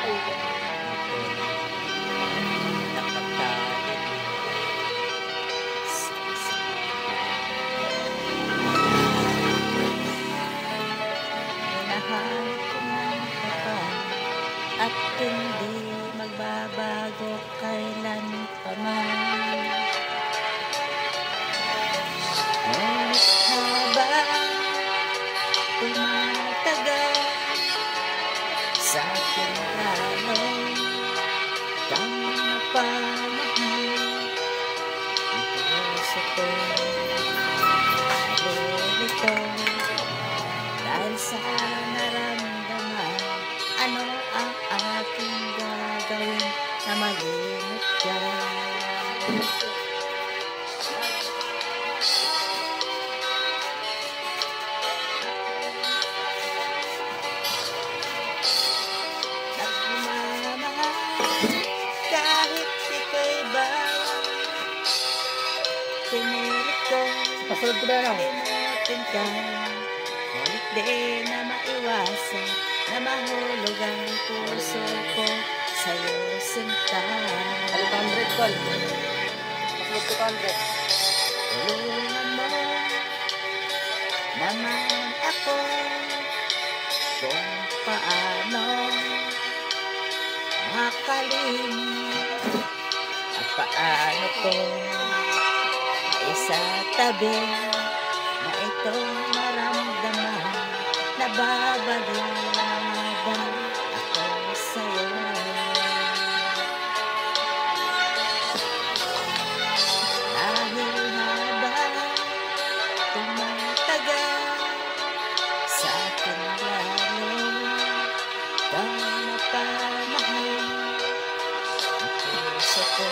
Minahal ko ng kapal at hindi magbabago kailanpaman. Ngunit habang tumatagal sa aking lalo kang napamahal ang puso ko. Nalilito dahil sa naramdaman, ano ang aking gagawin na malimot ka? Kahit ika'y bawal, pinilit ko limutin ka. Ngunit di na maiwasan na mahulog ang puso ko sa'yo sinta. 100 call. Mas 200. Tulungan mo naman ako kung paano makalimot at paano ko maisatabi na itong maramdaman na babaliwagan ako sa'yo. Dahil habang tumatagal sa akin lalo kang napamahal ang puso ko.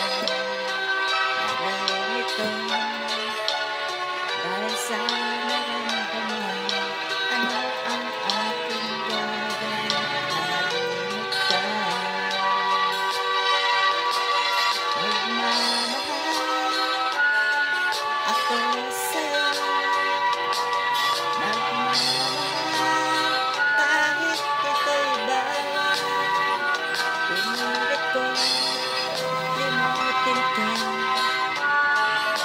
Narito dahil sa naramdaman, ano ang aking gagawin na malimot ka? Nagmamahal ako sa'yo, nagmamahal kahit ito'y bawal. Pinilit ko limutin ka,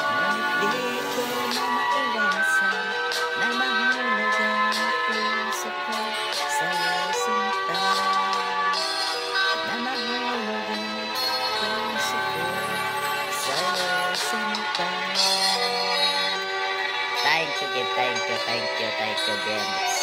ngunit di ko na maiwasan na mahulog ang puso ko sa'yo sinta. Na mahulog ang puso ko sa'yo sinta. Thank you, James.